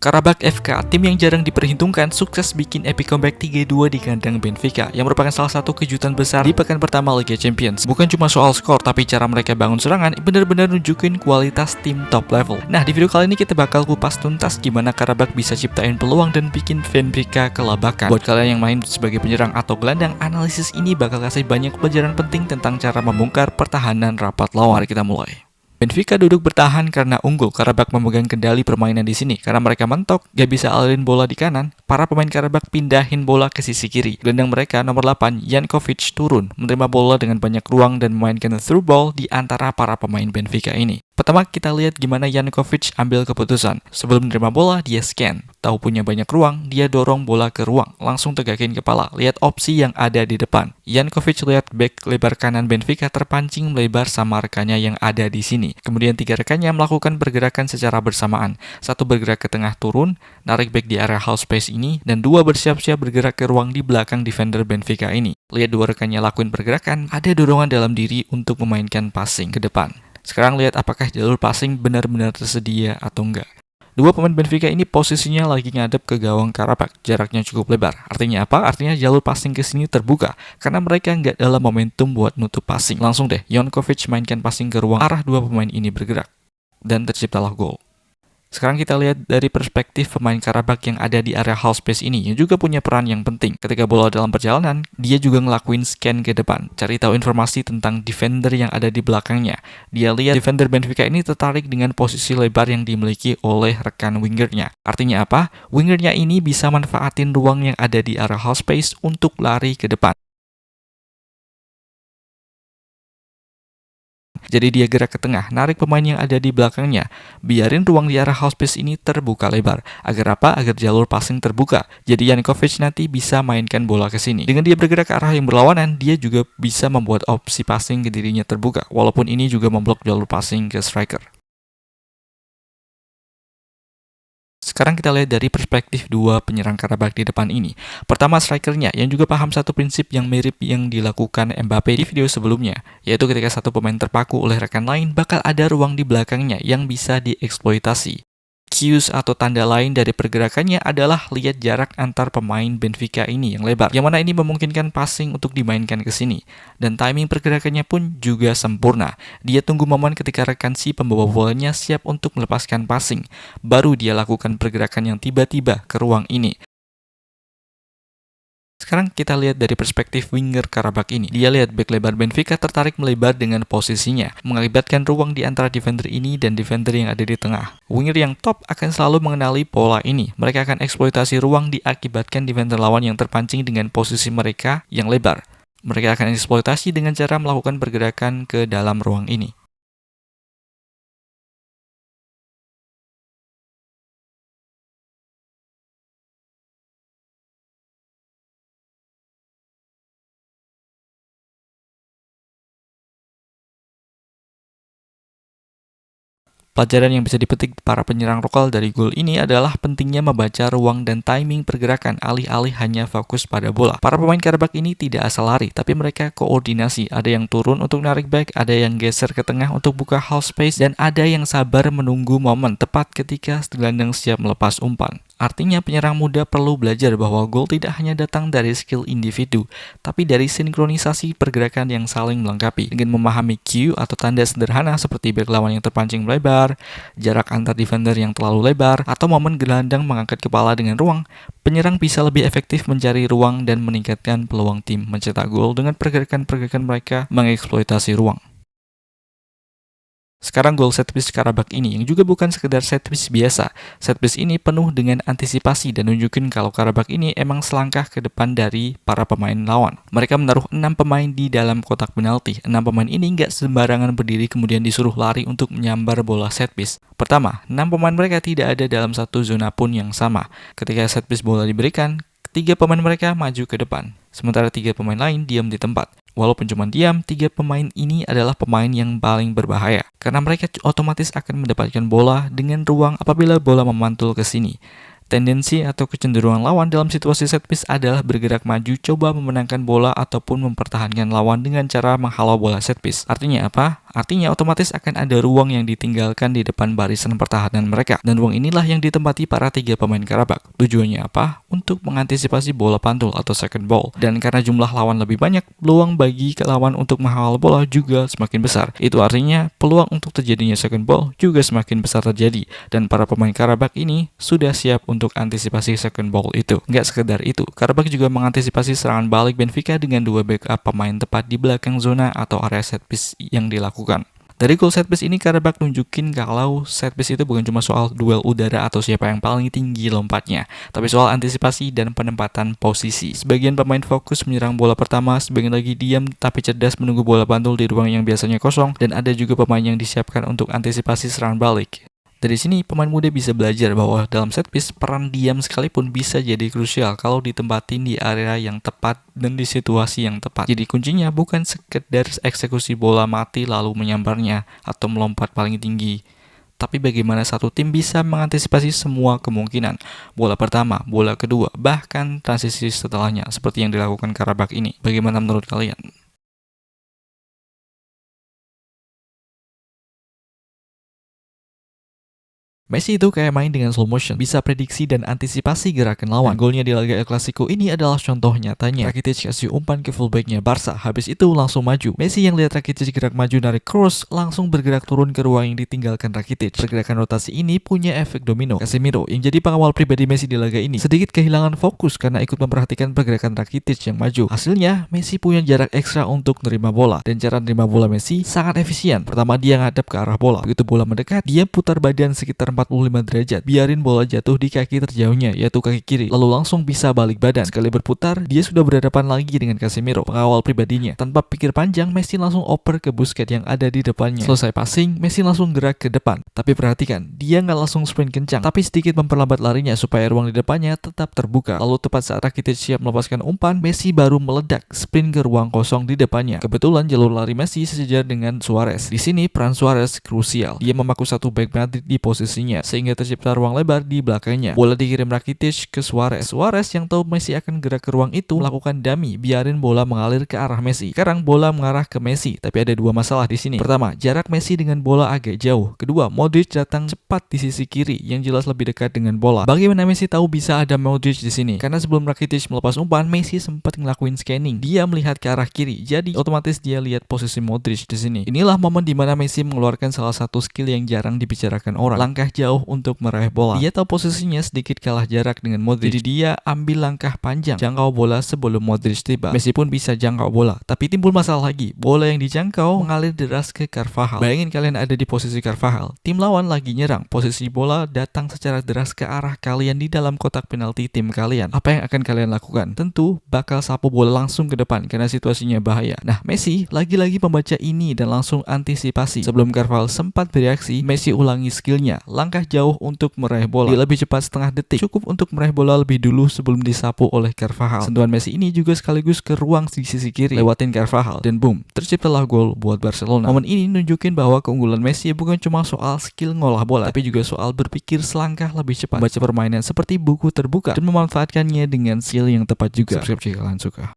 Karabakh FK, tim yang jarang diperhitungkan, sukses bikin epic comeback 3-2 di kandang Benfica, yang merupakan salah satu kejutan besar di pekan pertama Liga Champions. Bukan cuma soal skor, tapi cara mereka bangun serangan benar-benar nunjukin kualitas tim top level. Nah, di video kali ini kita bakal kupas tuntas gimana Karabakh bisa ciptain peluang dan bikin Benfica kelabakan. Buat kalian yang main sebagai penyerang atau gelandang, analisis ini bakal kasih banyak pelajaran penting tentang cara membongkar pertahanan rapat lawan. Mari kita mulai. Benfica duduk bertahan karena unggul. Karabakh memegang kendali permainan di sini. Karena mereka mentok, gak bisa alirin bola di kanan, para pemain Karabakh pindahin bola ke sisi kiri. Gelandang mereka nomor 8, Jankovic, turun, menerima bola dengan banyak ruang dan memainkan through ball di antara para pemain Benfica ini. Pertama, kita lihat gimana Jankovic ambil keputusan. Sebelum menerima bola, dia scan. Tahu punya banyak ruang, dia dorong bola ke ruang. Langsung tegakin kepala. Lihat opsi yang ada di depan. Jankovic lihat back lebar kanan Benfica terpancing melebar sama rekannya yang ada di sini. Kemudian 3 rekannya melakukan pergerakan secara bersamaan. 1 bergerak ke tengah turun, narik back di area half space ini, dan 2 bersiap-siap bergerak ke ruang di belakang defender Benfica ini. Lihat 2 rekannya lakuin pergerakan, ada dorongan dalam diri untuk memainkan passing ke depan. Sekarang lihat apakah jalur passing benar-benar tersedia atau enggak. 2 pemain Benfica ini posisinya lagi ngadep ke gawang Karabakh, jaraknya cukup lebar. Artinya apa? Artinya jalur passing ke sini terbuka, karena mereka nggak dalam momentum buat nutup passing. Langsung deh, Jankovic mainkan passing ke ruang arah 2 pemain ini bergerak. Dan terciptalah gol. Sekarang kita lihat dari perspektif pemain Karabakh yang ada di area half space ini, yang juga punya peran yang penting. Ketika bola dalam perjalanan, dia juga ngelakuin scan ke depan, cari tahu informasi tentang defender yang ada di belakangnya. Dia lihat defender Benfica ini tertarik dengan posisi lebar yang dimiliki oleh rekan wingernya. Artinya apa? Wingernya ini bisa manfaatin ruang yang ada di area half space untuk lari ke depan. Jadi dia gerak ke tengah, narik pemain yang ada di belakangnya. Biarin ruang di arah half space ini terbuka lebar. Agar apa? Agar jalur passing terbuka. Jadi Jankovic nanti bisa mainkan bola ke sini. Dengan dia bergerak ke arah yang berlawanan, dia juga bisa membuat opsi passing ke dirinya terbuka. Walaupun ini juga memblok jalur passing ke striker. Sekarang kita lihat dari perspektif 2 penyerang Karabakh di depan ini. Pertama, strikernya yang juga paham satu prinsip yang mirip yang dilakukan Mbappe di video sebelumnya, yaitu ketika satu pemain terpaku oleh rekan lain, bakal ada ruang di belakangnya yang bisa dieksploitasi. Cues atau tanda lain dari pergerakannya adalah lihat jarak antar pemain Benfica ini yang lebar, yang mana ini memungkinkan passing untuk dimainkan ke sini. Dan timing pergerakannya pun juga sempurna. Dia tunggu momen ketika rekan si pembawa bolanya siap untuk melepaskan passing, baru dia lakukan pergerakan yang tiba-tiba ke ruang ini. Sekarang kita lihat dari perspektif winger Karabakh ini. Dia lihat back lebar Benfica tertarik melebar dengan posisinya, mengakibatkan ruang di antara defender ini dan defender yang ada di tengah. Winger yang top akan selalu mengenali pola ini. Mereka akan eksploitasi ruang diakibatkan defender lawan yang terpancing dengan posisi mereka yang lebar. Mereka akan eksploitasi dengan cara melakukan pergerakan ke dalam ruang ini. Pelajaran yang bisa dipetik para penyerang lokal dari gol ini adalah pentingnya membaca ruang dan timing pergerakan alih-alih hanya fokus pada bola. Para pemain Karabakh ini tidak asal lari, tapi mereka koordinasi. Ada yang turun untuk narik back, ada yang geser ke tengah untuk buka half space, dan ada yang sabar menunggu momen tepat ketika gelandang siap melepas umpan. Artinya penyerang muda perlu belajar bahwa gol tidak hanya datang dari skill individu, tapi dari sinkronisasi pergerakan yang saling melengkapi. Dengan memahami cue atau tanda sederhana seperti back lawan yang terpancing melebar, jarak antar defender yang terlalu lebar, atau momen gelandang mengangkat kepala dengan ruang, penyerang bisa lebih efektif mencari ruang dan meningkatkan peluang tim mencetak gol dengan pergerakan-pergerakan mereka mengeksploitasi ruang. Sekarang gol set piece Karabakh ini yang juga bukan sekedar set piece biasa. Set piece ini penuh dengan antisipasi dan nunjukin kalau Karabakh ini emang selangkah ke depan dari para pemain lawan. Mereka menaruh 6 pemain di dalam kotak penalti. 6 pemain ini nggak sembarangan berdiri kemudian disuruh lari untuk menyambar bola set piece. Pertama, 6 pemain mereka tidak ada dalam satu zona pun yang sama. Ketika set piece bola diberikan, 3 pemain mereka maju ke depan. Sementara 3 pemain lain diam di tempat. Walaupun cuma diam, 3 pemain ini adalah pemain yang paling berbahaya. Karena mereka otomatis akan mendapatkan bola dengan ruang apabila bola memantul ke sini. Tendensi atau kecenderungan lawan dalam situasi set piece adalah bergerak maju, coba memenangkan bola ataupun mempertahankan lawan dengan cara menghalau bola set piece. Artinya apa? Artinya otomatis akan ada ruang yang ditinggalkan di depan barisan pertahanan mereka. Dan ruang inilah yang ditempati para 3 pemain Karabakh. Tujuannya apa? Untuk mengantisipasi bola pantul atau second ball. Dan karena jumlah lawan lebih banyak, peluang bagi lawan untuk menghafal bola juga semakin besar. Itu artinya peluang untuk terjadinya second ball juga semakin besar terjadi. Dan para pemain Karabakh ini sudah siap untuk antisipasi second ball itu. Nggak sekedar itu, Karabakh juga mengantisipasi serangan balik Benfica dengan 2 backup pemain tepat di belakang zona atau area set piece yang dilakukan. Dari gol set piece ini, Karabakh nunjukin kalau set piece itu bukan cuma soal duel udara atau siapa yang paling tinggi lompatnya, tapi soal antisipasi dan penempatan posisi. Sebagian pemain fokus menyerang bola pertama, sebagian lagi diam tapi cerdas menunggu bola pantul di ruang yang biasanya kosong, dan ada juga pemain yang disiapkan untuk antisipasi serangan balik. Dari sini, pemain muda bisa belajar bahwa dalam set piece, peran diam sekalipun bisa jadi krusial kalau ditempatin di area yang tepat dan di situasi yang tepat. Jadi kuncinya bukan sekedar eksekusi bola mati lalu menyambarnya atau melompat paling tinggi, tapi bagaimana satu tim bisa mengantisipasi semua kemungkinan. Bola pertama, bola kedua, bahkan transisi setelahnya, seperti yang dilakukan Karabakh ini. Bagaimana menurut kalian? Messi itu kayak main dengan slow motion, bisa prediksi dan antisipasi gerakan lawan. Golnya di Laga El Clasico ini adalah contoh nyatanya. Rakitic kasih umpan ke fullbacknya Barca, habis itu langsung maju. Messi yang lihat Rakitic gerak maju dari cross, langsung bergerak turun ke ruang yang ditinggalkan Rakitic. Pergerakan rotasi ini punya efek domino. Casemiro yang jadi pengawal pribadi Messi di laga ini sedikit kehilangan fokus karena ikut memperhatikan pergerakan Rakitic yang maju. Hasilnya, Messi punya jarak ekstra untuk nerima bola, dan cara nerima bola Messi sangat efisien. Pertama, dia ngadep ke arah bola. Begitu bola mendekat, dia putar badan sekitar 45 derajat, biarin bola jatuh di kaki terjauhnya, yaitu kaki kiri, lalu langsung bisa balik badan. Sekali berputar, dia sudah berhadapan lagi dengan Casemiro, pengawal pribadinya. Tanpa pikir panjang, Messi langsung oper ke Busquets yang ada di depannya. Selesai passing, Messi langsung gerak ke depan. Tapi perhatikan, dia nggak langsung sprint kencang, tapi sedikit memperlambat larinya supaya ruang di depannya tetap terbuka. Lalu tepat saat Rakitic siap melepaskan umpan, Messi baru meledak, sprint ke ruang kosong di depannya. Kebetulan jalur lari Messi sejajar dengan Suarez. Di sini peran Suarez krusial. Dia memaku satu back Madrid di posisinya, sehingga tercipta ruang lebar di belakangnya. Bola dikirim Rakitic ke Suarez. Suarez yang tahu Messi akan gerak ke ruang itu melakukan dummy, biarin bola mengalir ke arah Messi. Sekarang bola mengarah ke Messi, tapi ada 2 masalah di sini. Pertama, jarak Messi dengan bola agak jauh. Kedua, Modric datang cepat di sisi kiri yang jelas lebih dekat dengan bola. Bagaimana Messi tahu bisa ada Modric di sini? Karena sebelum Rakitic melepas umpan, Messi sempat ngelakuin scanning. Dia melihat ke arah kiri, jadi otomatis dia lihat posisi Modric di sini. Inilah momen di mana Messi mengeluarkan salah satu skill yang jarang dibicarakan orang. Langkah jauh untuk meraih bola. Dia tahu posisinya sedikit kalah jarak dengan Modric, jadi dia ambil langkah panjang, jangkau bola sebelum Modric tiba. Messi pun bisa jangkau bola, tapi timbul masalah lagi. Bola yang dijangkau mengalir deras ke Carvajal. Bayangin kalian ada di posisi Carvajal, tim lawan lagi nyerang, posisi bola datang secara deras ke arah kalian di dalam kotak penalti tim kalian. Apa yang akan kalian lakukan? Tentu bakal sapu bola langsung ke depan karena situasinya bahaya. Nah, Messi lagi-lagi membaca ini dan langsung antisipasi. Sebelum Carvajal sempat bereaksi, Messi ulangi skillnya, langkah jauh untuk meraih bola. Dia lebih cepat setengah detik, cukup untuk meraih bola lebih dulu sebelum disapu oleh Carvajal. Sentuhan Messi ini juga sekaligus ke ruang di sisi kiri, lewatin Carvajal, dan boom, terciptalah gol buat Barcelona. Momen ini nunjukin bahwa keunggulan Messi bukan cuma soal skill ngolah bola, tapi juga soal berpikir selangkah lebih cepat, baca permainan seperti buku terbuka, dan memanfaatkannya dengan skill yang tepat juga. Subscribe jika kalian suka.